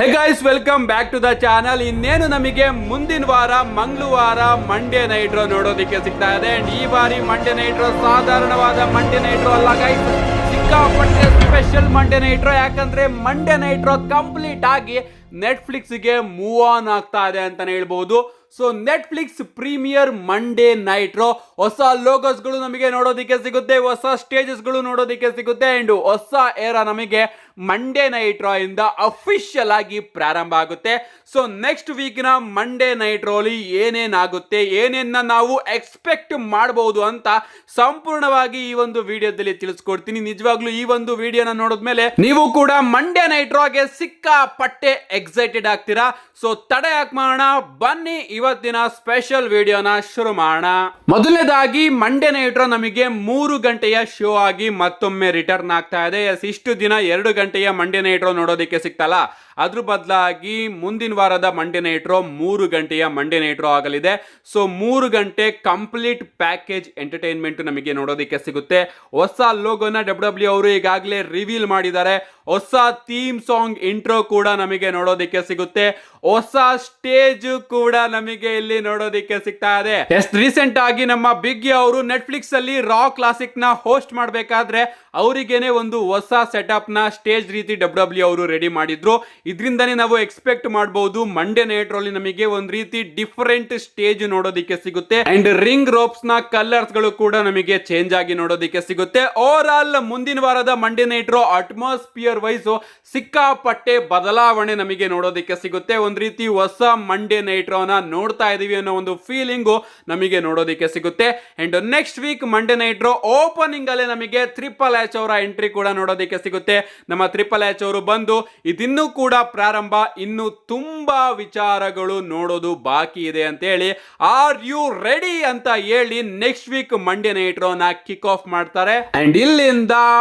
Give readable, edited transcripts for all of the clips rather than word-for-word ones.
Hey guys, welcome back to the channel. ಇನ್ನೇನು ನಮಗೆ ಮುಂದಿನ ವಾರ ಮಂಗಳವಾರ ಮಂಡೇ ನೈಟ್ ರೋ ನೋಡೋದಕ್ಕೆ ಸಿಗ್ತಾ ಇದೆ. ಅಂಡ್ ಈ ಬಾರಿ ಮಂಡೇ ನೈಟ್ ರೋ ಸಾಧಾರಣವಾದ ಮಂಡೇ ನೈಟ್ ರೋ ಅಲ್ಲ ಗೈಸ್, ಸಿಕ್ಕಾಪಟ್ಟೆ ಸ್ಪೆಷಲ್ ಮಂಡೇ ನೈಟ್ ರೋ. ಯಾಕಂದ್ರೆ ಮಂಡೇ ನೈಟ್ ರೋ ಕಂಪ್ಲೀಟ್ ಆಗಿ ನೆಟ್ಫ್ಲಿಕ್ಸ್ ಗೆ ಮೂವ್ ಆನ್ ಆಗ್ತಾ ಇದೆ ಅಂತಾನೆ ಹೇಳ್ಬಹುದು. So Netflix premier Monday night Raw ಹೊಸ ಲೋಗೋಸ್ಗಳು ನಮಗೆ ನೋಡೋದಕ್ಕೆ ಸಿಗುತ್ತೆ, ಹೊಸ ಸ್ಟೇಜಸ್ಗಳು ನೋಡೋದಕ್ಕೆ ಸಿಗುತ್ತೆ. ಅಂಡ್ ಹೊಸ ಏರಾ ನಮಗೆ ಮಂಡೇ ನೈಟ್ ರೋ ಇಂದ ಅಫಿಷಿಯಲ್ ಆಗಿ ಪ್ರಾರಂಭ ಆಗುತ್ತೆ. ಸೊ ನೆಕ್ಸ್ಟ್ ವೀಕ್ನ ಮಂಡೇ ನೈಟ್ ರೋಲಿ ಏನೇನಾಗುತ್ತೆ, ಏನೇನ ನಾವು ಎಕ್ಸ್ಪೆಕ್ಟ್ ಮಾಡಬಹುದು ಅಂತ ಸಂಪೂರ್ಣವಾಗಿ ಈ ಒಂದು ವಿಡಿಯೋದಲ್ಲಿ ತಿಳಿಸ್ಕೊಡ್ತೀನಿ. ನಿಜವಾಗ್ಲೂ ಈ ಒಂದು ವಿಡಿಯೋನ ನೋಡಿದ್ಮೇಲೆ ನೀವು ಕೂಡ ಮಂಡೇ ನೈಟ್ ರೋಗೆ ಸಿಕ್ಕಾಪಟ್ಟೆ ಎಕ್ಸೈಟೆಡ್ ಆಗ್ತೀರಾ. ಸೊ ತಡ ಯಾಕೆ ಮಾಡೋಣ, ಬನ್ನಿ ಇವತ್ತಿನ ಸ್ಪೆಷಲ್ ವಿಡಿಯೋನ ಶುರು ಮಾಡೋಣ. ಮೊದಲನೇದಾಗಿ ಮಂಡೇ ನೈಟ್ ರೋ ನಮಗೆ 3 ಗಂಟೆಯ ಶೋ ಆಗಿ ಮತ್ತೊಮ್ಮೆ ರಿಟರ್ನ್ ಆಗ್ತಾ ಇದೆ. ಇಷ್ಟು ದಿನ 2 ಗಂಟೆಯ ಮಂಡೇ ನೈಟ್ ರೋ ನೋಡೋದಕ್ಕೆ ಸಿಗ್ತಲ್ಲ, ಅದ್ರ ಬದಲಾಗಿ ಮುಂದಿನ ವಾರದ ಮಂಡೇ ನೈಟ್ ರೋ 3 ಗಂಟೆಯ ಮಂಡೇ ನೈಟ್ ರೋ ಆಗಲಿದೆ. ಸೊ 3 ಗಂಟೆ ಕಂಪ್ಲೀಟ್ ಪ್ಯಾಕೇಜ್ ಎಂಟರ್ಟೈನ್ಮೆಂಟ್ ನಮಗೆ ನೋಡೋದಕ್ಕೆ ಸಿಗುತ್ತೆ. ಹೊಸ ಲೋಗೋನ ಡಬ್ಲ್ಯೂ ಅವರು ಈಗಾಗಲೇ ರಿವೀಲ್ ಮಾಡಿದ್ದಾರೆ. ಹೊಸ ಥೀಮ್ ಸಾಂಗ್ ಇಂಟ್ರೋ ಕೂಡ ನಮಗೆ ನೋಡೋದಕ್ಕೆ ಸಿಗುತ್ತೆ. ಹೊಸ ಸ್ಟೇಜ್ ಕೂಡ ನಮಗೆ ಇಲ್ಲಿ ನೋಡೋದಕ್ಕೆ ಸಿಗ್ತಾ ಇದೆ. ಎಷ್ಟು ರೀಸೆಂಟ್ ಆಗಿ ನಮ್ಮ ಬಿಗ್ ಅವರು ನೆಟ್ಫ್ಲಿಕ್ಸ್ ಅಲ್ಲಿ ರಾ ಕ್ಲಾಸಿಕ್ ನ ಹೋಸ್ಟ್ ಮಾಡಬೇಕಾದ್ರೆ ಅವರಿಗೇನೆ ಒಂದು ಹೊಸ ಸೆಟಪ್ ನ ಸ್ಟೇಜ್ ರೀತಿ ಡಬ್ಲ್ಯೂ ಅವರು ರೆಡಿ ಮಾಡಿದ್ರು. ಇದರಿಂದನೇ ನಾವು ಎಕ್ಸ್ಪೆಕ್ಟ್ ಮಾಡಬಹುದು ಮಂಡೇ ನೈಟ್ ರೋಲಿ ನಮಗೆ ಒಂದ್ ರೀತಿ ಡಿಫರೆಂಟ್ ಸ್ಟೇಜ್ ನೋಡೋದಕ್ಕೆ ಸಿಗುತ್ತೆ. ಅಂಡ್ ರಿಂಗ್ ರೋಪ್ಸ್ ನ ಕಲರ್ಸ್ ಗಳು ಕೂಡ ನಮಗೆ ಚೇಂಜ್ ಆಗಿ ನೋಡೋದಕ್ಕೆ ಸಿಗುತ್ತೆ. ಓವರ್ ಆಲ್ ಮುಂದಿನ ವಾರದ Monday night Raw atmosphere wise ಸಿಕ್ಕಾಪಟ್ಟೆ ಬದಲಾವಣೆ ನಮಗೆ ನೋಡೋದಕ್ಕೆ ಸಿಗುತ್ತೆ. ಒಂದ್ ರೀತಿ ಹೊಸ ಮಂಡೇ ನೈಟ್ ರೋನ ನೋಡ್ತಾ ಇದೀವಿ ಅನ್ನೋ ಒಂದು ಫೀಲಿಂಗು ನಮಗೆ ನೋಡೋದಕ್ಕೆ ಸಿಗುತ್ತೆ. And next week Monday night Raw opening ಅಲ್ಲೇ ನಮಗೆ ಟ್ರಿಪಲ್ ಎಚ್ ಅವರ ಎಂಟ್ರಿ ಕೂಡ ನೋಡೋದಕ್ಕೆ ಸಿಗುತ್ತೆ. ನಮ್ಮ ಟ್ರಿಪಲ್ ಎಚ್ ಅವರು ಬಂದು ಇದಿನ್ನೂ ಕೂಡ ಪ್ರಾರಂಭ, ಇನ್ನು ತುಂಬಾ ವಿಚಾರಗಳು ನೋಡೋದು ಬಾಕಿ ಇದೆ ಅಂತ ಹೇಳಿ ಆರ್ ಯು ರೆಡಿ ಅಂತ ಹೇಳಿ next week Monday night Raw ನ ಕಿಕ್ ಆಫ್ ಮಾಡ್ತಾರೆ. ಅಂಡ್ ಇಲ್ಲಿಂದ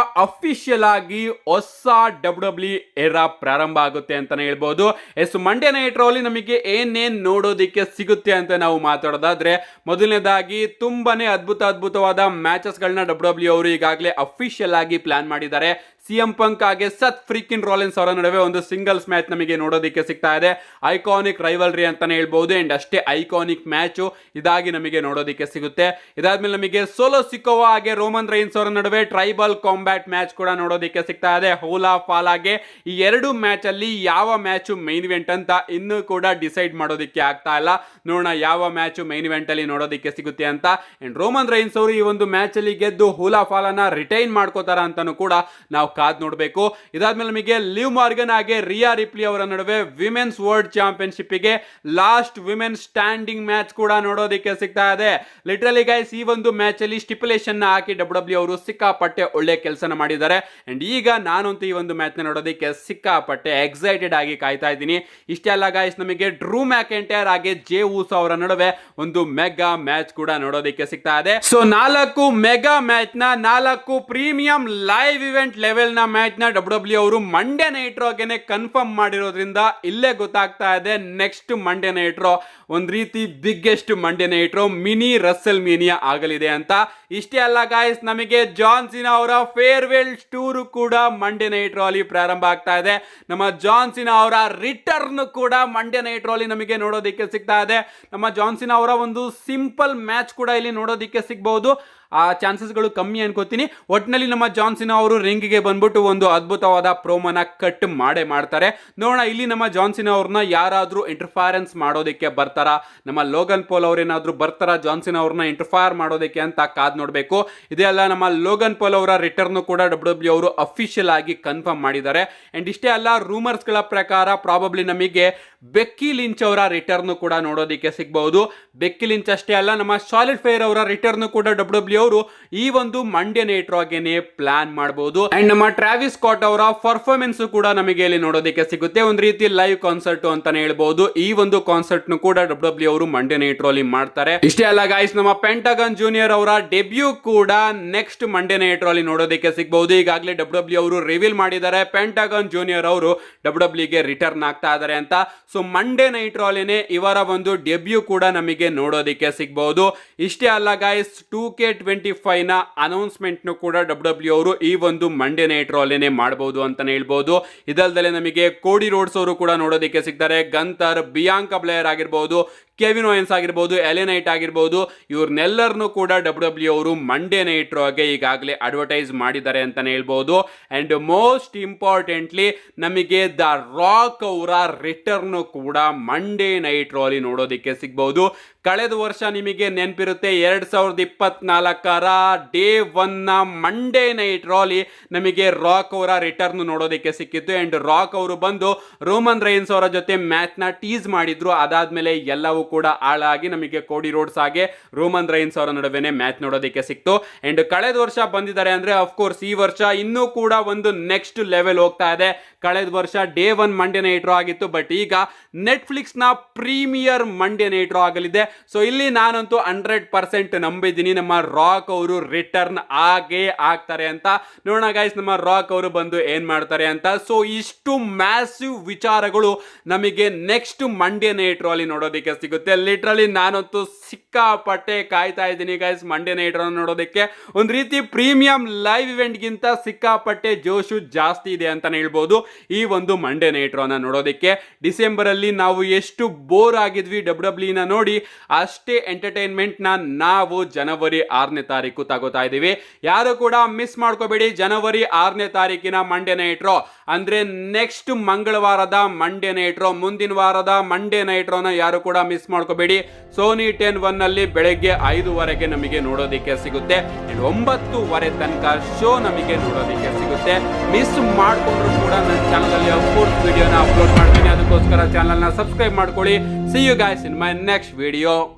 ಅಫಿಷಿಯಲ್ ಆಗಿ ಹೊಸ ಡಬ್ಲ್ಯೂ ಎರಾ ಪ್ರಾರಂಭ ಆಗುತ್ತೆ ಅಂತಾನೆ ಹೇಳ್ಬಹುದು. ಎಸ್, ಮಂಡೇ ನೈಟ್ ರೋಲಿ ನಮಗೆ ಏನೇನ್ ನೋಡೋದಿಕ್ಕೆ ಸಿಗುತ್ತೆ ಅಂತ ನಾವು ಮಾತಾಡೋದಾದ್ರೆ, ಮೊದಲನೇದಾಗಿ ತುಂಬಾನೇ ಅದ್ಭುತವಾದ ಮ್ಯಾಚಸ್ ಗಳನ್ನ ಡಬ್ಲ್ಯೂ ಅವರು ಈಗಾಗಲೇ ಅಫಿಷಿಯಲ್ ಆಗಿ ಪ್ಲಾನ್ ಮಾಡಿದ್ದಾರೆ. ಸಿಎಂ ಪಂಕ್ ಹಾಗೆ ಸತ್ ಫ್ರೀಕಿನ್ ರಾಲಿನ್ಸ್ ಅವರ ನಡುವೆ ಒಂದು ಸಿಂಗಲ್ಸ್ ಮ್ಯಾಚ್ ನಮಗೆ ನೋಡೋದಕ್ಕೆ ಸಿಗ್ತಾ ಇದೆ. ಐಕಾನಿಕ್ ರೈವಲ್ರಿ ಅಂತಾನೆ ಹೇಳ್ಬಹುದು. ಅಂಡ್ ಅಷ್ಟೇ ಐಕಾನಿಕ್ ಮ್ಯಾಚ್ ಇದಾಗಿ ನಮಗೆ ನೋಡೋದಕ್ಕೆ ಸಿಗುತ್ತೆ. ಇದಾದ್ಮೇಲೆ ನಮಗೆ ಸೋಲೋ ಸಿಕೋವಾ ಹಾಗೆ ರೋಮನ್ ರೈನ್ಸ್ ಅವರ ನಡುವೆ ಟ್ರೈಬಲ್ ಕಾಂಬ್ಯಾಟ್ ಮ್ಯಾಚ್ ಕೂಡ ನೋಡೋದಕ್ಕೆ ಸಿಗ್ತಾ ಇದೆ. ಹೂಲಾ ಫಾಲಾಗೆ ಈ 2 ಮ್ಯಾಚ್ ಅಲ್ಲಿ ಯಾವ ಮ್ಯಾಚ್ ಮೈನ್ ಇವೆಂಟ್ ಅಂತ ಇನ್ನೂ ಕೂಡ ಡಿಸೈಡ್ ಮಾಡೋದಕ್ಕೆ ಆಗ್ತಾ ಇಲ್ಲ. ನೋಡೋಣ ಯಾವ ಮ್ಯಾಚ್ ಮೈನ್ ಇವೆಂಟ್ ಅಲ್ಲಿ ನೋಡೋದಕ್ಕೆ ಸಿಗುತ್ತೆ ಅಂತ. ಅಂಡ್ ರೋಮನ್ ರೈನ್ಸ್ ಅವರು ಈ ಒಂದು ಮ್ಯಾಚ್ ಅಲ್ಲಿ ಗೆದ್ದು ಹೂಲಾ ಫಾಲನ ರಿಟೈನ್ ಮಾಡ್ಕೋತಾರ ಅಂತಾನು ಕೂಡ ನಾವು ಕಾದ್ ನೋಡಬೇಕು. ಇದಾದ್ಮೇಲೆ ನಮಗೆ ಲಿವ್ ಮಾರ್ಗನ್ ಹಾಗೆ ರಿಯಾ ರಿಪ್ಲಿ ಅವರ ನಡುವೆ ವಿಮೆನ್ಸ್ ವರ್ಲ್ಡ್ ಚಾಂಪಿಯನ್ಶಿಪ್ ಗೆ ಲಾಸ್ಟ್ ವಿಮೆನ್ ಸ್ಟ್ಯಾಂಡಿಂಗ್ ಮ್ಯಾಚ್ ಕೂಡ ನೋಡೋದಕ್ಕೆ ಸಿಗ್ತಾ ಇದೆ. ಲಿಟರಲಿ ಗೈಸ್, ಈ ಒಂದು ಮ್ಯಾಚ್ ಅಲ್ಲಿ ಸ್ಟಿಪ್ಯುಲೇಷನ್ ಹಾಕಿ ಡಬ್ಲ್ಯೂ ಅವರು ಸಿಕ್ಕಾಪಟ್ಟೆ ಒಳ್ಳೆ ಕೆಲಸನ ಮಾಡಿದ್ದಾರೆ. ಅಂಡ್ ಈಗ ನಾನಂತೂ ಈ ಒಂದು ಮ್ಯಾಚ್ ನ ನೋಡೋದಕ್ಕೆ ಸಿಕ್ಕಾಪಟ್ಟೆ ಎಕ್ಸೈಟೆಡ್ ಆಗಿ ಕಾಯ್ತಾ ಇದ್ದೀನಿ. ಇಷ್ಟೆಲ್ಲ ಗೈಸ್, ನಮಗೆ ಡ್ರೂ ಮ್ಯಾಕೆಂಟೈರ್ ಹಾಗೆ ಜೇ ಊಸೋ ಅವರ ನಡುವೆ ಒಂದು ಮೆಗಾ ಮ್ಯಾಚ್ ಕೂಡ ನೋಡೋದಕ್ಕೆ ಸಿಗ್ತಾ ಇದೆ. ಸೊ 4 ಮೆಗಾ ಮ್ಯಾಚ್ ನ 4 ಪ್ರೀಮಿಯಂ ಲೈವ್ ಇವೆಂಟ್ ಲೆವೆಲ್ ನ ಮ್ಯಾಚ್ ನ ಡಬ್ಲ್ಯೂ ಅವರು ಮಂಡೇ ನೈಟ್ ರೋಗೆನೆ ಕನ್ಫರ್ಮ್ ಮಾಡಿರೋದ್ರಿಂದ ಇಲ್ಲೇ ಗೊತ್ತಾಗ್ತಾ ಇದೆ ನೆಕ್ಸ್ಟ್ ಮಂಡೇ ನೈಟ್ ರೋ ಒಂದ್ ರೀತಿ biggest Monday night Raw mini WrestleMania ಆಗಲಿದೆ ಅಂತ. ಇಷ್ಟೇ ಅಲ್ಲ ಗಾಯ್ಸ್, ನಮಗೆ ಜಾನ್ ಸಿನಾ ಅವರ ಫೇರ್ವೆಲ್ ಟೂರ್ ಕೂಡ ಮಂಡೇ ನೈಟ್ ರೋ ಅಲ್ಲಿ ಪ್ರಾರಂಭ ಆಗ್ತಾ ಇದೆ. ನಮ್ಮ ಜಾನ್ ಸಿನಾ ಅವರ ರಿಟರ್ನ್ ಕೂಡ ಮಂಡೇ ನೈಟ್ ರೋ ಅಲ್ಲಿ ನಮಗೆ ನೋಡೋದಕ್ಕೆ ಸಿಗ್ತಾ ಇದೆ. ನಮ್ಮ ಜಾನ್ ಸಿನಾ ಅವರ ಒಂದು ಸಿಂಪಲ್ ಮ್ಯಾಚ್ ಕೂಡ ಇಲ್ಲಿ ನೋಡೋದಕ್ಕೆ ಸಿಗಬಹುದು. ಆ ಚಾನ್ಸಸ್ಗಳು ಕಮ್ಮಿ ಅನ್ಕೋತೀನಿ. ಒಟ್ಟಿನಲ್ಲಿ ನಮ್ಮ ಜಾನ್ ಸಿನಾ ಅವರು ರಿಂಗ್ಗೆ ಬಂದ್ಬಿಟ್ಟು ಒಂದು ಅದ್ಭುತವಾದ ಪ್ರೋಮೋನ ಕಟ್ ಮಾಡ್ತಾರೆ. ನೋಡೋಣ ಇಲ್ಲಿ ನಮ್ಮ ಜಾನ್ ಸಿನಾ ಅವ್ರನ್ನ ಯಾರಾದ್ರೂ ಇಂಟರ್ಫರೆನ್ಸ್ ಮಾಡೋದಕ್ಕೆ ಬರ್ತಾರಾ, ನಮ್ಮ ಲೋಗನ್ ಪೋಲ್ ಅವ್ರೇನಾದ್ರೂ ಬರ್ತಾರಾ ಜಾನ್ ಸಿನಾ ಅವ್ರನ್ನ ಇಂಟರ್ಫೈರ್ ಮಾಡೋದಕ್ಕೆ ಅಂತ ಕಾದ್ ನೋಡ್ಬೇಕು. ಇದೇ ಅಲ್ಲ, ನಮ್ಮ ಲೋಗನ್ ಪೋಲ್ ಅವರ ರಿಟರ್ನ್ ಕೂಡ ಡಬ್ಲ್ಯೂ ಅವರು ಅಫಿಷಿಯಲ್ ಆಗಿ ಕನ್ಫರ್ಮ್ ಮಾಡಿದ್ದಾರೆ. ಅಂಡ್ ಇಷ್ಟೇ ಅಲ್ಲ, ರೂಮರ್ಸ್ ಗಳ ಪ್ರಕಾರ ಪ್ರಾಬಬ್ಲಿ ನಮಗೆ ಬೆಕ್ಕಿ ಲಿಂಚ್ ಅವರ ರಿಟರ್ನ್ ಕೂಡ ನೋಡೋದಕ್ಕೆ ಸಿಗಬಹುದು. ಬೆಕ್ಕಿ ಲಿಂಚ್ ಅಷ್ಟೇ ಅಲ್ಲ, ನಮ್ಮ ಶಾರ್ಲೆಟ್ ಫೇರ್ ಅವರ ರಿಟರ್ನ್ ಕೂಡ ಡಬ್ಲ್ಯೂ ಅವರು ಈ ಒಂದು ಮಂಡೇ ನೈಟ್ ರೋಗೆನೆ ಪ್ಲಾನ್ ಮಾಡಬಹುದು. ಅಂಡ್ ನಮ್ಮ ಟ್ರಾವಿಸ್ ಸ್ಕಾಟ್ ಅವರ ಪರ್ಫಾರ್ಮೆನ್ಸ್ ಕೂಡ ನಮಗೆ ಇಲ್ಲಿ ನೋಡೋದಕ್ಕೆ ಸಿಗುತ್ತೆ. ಒಂದು ರೀತಿ ಲೈವ್ ಕಾನ್ಸರ್ಟ್ ಅಂತಾನೆ ಹೇಳ್ಬಹುದು. ಈ ಒಂದು ಕಾನ್ಸರ್ಟ್ ನು ಕೂಡ ಡಬ್ಲ್ಯೂ ಅವರು ಮಂಡೇ ನೈಟ್ ರೋಲಿ ಮಾಡ್ತಾರೆ. ಇಷ್ಟೇ ಅಲ್ಲ ಗೈಸ್, ನಮ್ಮ ಪೆಂಟಗನ್ ಜೂನಿಯರ್ ಅವರ ಡೆಬ್ಯೂ ಕೂಡ ನೆಕ್ಸ್ಟ್ ಮಂಡೇ ನೈಟ್ ರೋಲಿ ನೋಡೋದಕ್ಕೆ ಸಿಗಬಹುದು. ಈಗಾಗಲೇ ಡಬ್ಲ್ಯೂ ಅವರು ರಿವೀಲ್ ಮಾಡಿದ್ದಾರೆ ಪೆಂಟಗನ್ ಜೂನಿಯರ್ ಅವರು ಡಬ್ಲ್ಯೂ ಗೆ ರಿಟರ್ನ್ ಆಗ್ತಾ ಇದ್ದಾರೆ ಅಂತ. ಸೊ ಮಂಡೇ ನೈಟ್ ರೋಲಿನೇ ಇವರ ಒಂದು ಡೆಬ್ಯೂ ಕೂಡ ನಮಗೆ ನೋಡೋದಕ್ಕೆ ಸಿಗಬಹುದು. ಇಷ್ಟೇ ಅಲ್ಲ ಗೈಸ್, 2K20 2025 ನ ಅನೌನ್ಸ್ಮೆಂಟ್ ಕೂಡ ಡಬ್ಲ್ಯೂ ಅವರು ಈ ಒಂದು ಮಂಡೇ ನೈಟ್ ರಾ ಅಲ್ಲೇನೆ ಮಾಡಬಹುದು ಅಂತಾನೆ ಹೇಳ್ಬಹುದು. ಇದಲ್ದಲೆ ನಮಗೆ ಕೋಡಿ ರೋಡ್ಸ್ ಅವರು ಕೂಡ ನೋಡೋದಕ್ಕೆ ಸಿಗ್ತಾರೆ. ಗಂತರ್, ಬಿಯಾಂಕಾ ಬ್ಲೇಯರ್ ಆಗಿರ್ಬೋದು, ಕೆವಿನ್ ಓಯನ್ಸ್ ಆಗಿರ್ಬೋದು, ಎಲೆ ನೈಟ್ ಆಗಿರ್ಬೋದು, ಇವ್ರನ್ನೆಲ್ಲರನ್ನು ಕೂಡ ಡಬ್ಲ್ಯೂ ಅವರು ಮಂಡೇ ನೈಟ್ ರಾಗೆ ಈಗಾಗಲೇ ಅಡ್ವರ್ಟೈಸ್ ಮಾಡಿದ್ದಾರೆ ಅಂತಾನೆ ಹೇಳ್ಬೋದು. ಅಂಡ್ ಮೋಸ್ಟ್ ಇಂಪಾರ್ಟೆಂಟ್ಲಿ ನಮಗೆ ದ ರಾಕ್ ಅವರ ರಿಟರ್ನ್ ಕೂಡ ಮಂಡೇ ನೈಟ್ ರಾ ಅಲ್ಲಿ ನೋಡೋದಕ್ಕೆ ಸಿಗ್ಬಹುದು. ಕಳೆದ ವರ್ಷ ನಿಮಗೆ ನೆನಪಿರುತ್ತೆ 2024 ಡೇ 1 ಮಂಡೇ ನೈಟ್ ರಾ ಅಲ್ಲಿ ನಮಗೆ ರಾಕ್ ಅವರ ರಿಟರ್ನ್ ನೋಡೋದಕ್ಕೆ ಸಿಕ್ಕಿತ್ತು. ಅಂಡ್ ರಾಕ್ ಅವರು ಬಂದು ರೋಮನ್ ರೈನ್ಸ್ ಅವರ ಜೊತೆ ಮ್ಯಾಚ್ ನ ಟೀಸ್ ಮಾಡಿದ್ರು. ಅದಾದ್ಮೇಲೆ ಎಲ್ಲವೂ ಕೂಡ ಹಾಳಾಗಿ ನಮಗೆ ಕೋಡಿ ರೋಡ್ಸ್ ಹಾಗೆ ರೋಮನ್ ರೈನ್ಸ್ ಅವರ ನಡುವೆನೆ ಮ್ಯಾಚ್ ನೋಡೋದಕ್ಕೆ ಸಿಕ್ತು. ಅಂಡ್ ಕಳೆದ ವರ್ಷ ಬಂದಿದ್ದಾರೆ ಅಂದ್ರೆ ಅಫ್ಕೋರ್ಸ್ ಈ ವರ್ಷ ಇನ್ನೂ ಕೂಡ ಒಂದು ನೆಕ್ಸ್ಟ್ ಲೆವೆಲ್ ಹೋಗ್ತಾ ಇದೆ. ಕಳೆದ ವರ್ಷ ಡೇ 1 ಮಂಡೇ ನೈಟ್ ರಾ ಆಗಿತ್ತು, ಬಟ್ ಈಗ ನೆಟ್ಫ್ಲಿಕ್ಸ್ ನ ಪ್ರೀಮಿಯರ್ ಮಂಡೇ ನೈಟ್ ರಾ ಆಗಲಿದೆ. ಸೊ ಇಲ್ಲಿ ನಾನಂತೂ 100% ನಂಬಿದ್ದೀನಿ ನಮ್ಮ ರಾಕ್ ಅವರು ರಿಟರ್ನ್ ಆಗೇ ಆಗ್ತಾರೆ ಅಂತ. ನೋಡೋಣ ಗೈಸ್ ನಮ್ಮ ರಾಕ್ ಅವರು ಬಂದು ಏನ್ ಮಾಡ್ತಾರೆ ಅಂತ. ಸೊ ಇಷ್ಟು ಮ್ಯಾಸಿವ್ ವಿಚಾರಗಳು ನಮಗೆ ನೆಕ್ಸ್ಟ್ ಮಂಡೇ ನೈಟ್ ರಾ ಅಲ್ಲಿ ನೋಡೋದಕ್ಕೆ ಸಿಗುತ್ತೆ. ಲಿಟ್ರಲಿ ನಾನಂತೂ ಸಿಕ್ಕಾಪಟ್ಟೆ ಕಾಯ್ತಾ ಇದ್ದೀನಿ ಗೈಸ್ ಮಂಡೇ ನೈಟ್ ರಾ ನೋಡೋದಕ್ಕೆ. ಒಂದು ರೀತಿ ಪ್ರೀಮಿಯಂ ಲೈವ್ ಇವೆಂಟ್ ಗಿಂತ ಸಿಕ್ಕಾಪಟ್ಟೆ ಜೋಶು ಜಾಸ್ತಿ ಇದೆ ಅಂತಾನೆ ಹೇಳ್ಬೋದು ಈ ಒಂದು ಮಂಡೇ ನೈಟ್ ರಾ ನೋಡೋದಕ್ಕೆ. ಡಿಸೆಂಬರ್ ಅಲ್ಲಿ ನಾವು ಎಷ್ಟು ಬೋರ್ ಆಗಿದ್ವಿ ಡಬ್ಲ್ಯೂ ನ ನೋಡಿ, ಅಷ್ಟೇ ಎಂಟರ್ಟೈನ್ಮೆಂಟ್ ನಾವು ಜನವರಿ 6ನೇ ತಾರೀಕು ತಗೋತಾ ಇದೀವಿ. ಯಾರು ಕೂಡ ಮಿಸ್ ಮಾಡ್ಕೋಬೇಡಿ ಜನವರಿ 6ನೇ ತಾರೀಕಿನ ಮಂಡೇ ನೈಟ್ ರಾ. ಅಂದ್ರೆ ನೆಕ್ಸ್ಟ್ ಮಂಗಳವಾರದ ಮಂಡೇ ನೈಟ್ ರಾ, ಮುಂದಿನ ವಾರದ ಮಂಡೇ ನೈಟ್ ರಾ ಯಾರು ಕೂಡ ಮಿಸ್ ಮಾಡ್ಕೋಬೇಡಿ. ಸೋನಿ 10 ನಲ್ಲಿ ಬೆಳಗ್ಗೆ 5:00 ನಮಗೆ ನೋಡೋದಕ್ಕೆ ಸಿಗುತ್ತೆ. 9:00 ತನಕ ಶೋ ನಮಗೆ ನೋಡೋದಕ್ಕೆ ಸಿಗುತ್ತೆ. ಮಿಸ್ ಮಾಡ್ಕೊಂಡ್ರು ಕೂಡ ನನ್ನ ಚಾನಲ್ ಅಲ್ಲಿ ಅಫ್ಕೋರ್ಸ್ ವಿಡಿಯೋನ ಅಪ್ಲೋಡ್ ಮಾಡ್ತೀನಿ. ಅದಕ್ಕೋಸ್ಕರ ಚಾನಲ್ ನ ಸಬ್ಸ್ಕ್ರೈಬ್ ಮಾಡ್ಕೊಳ್ಳಿ. See you guys in my next video.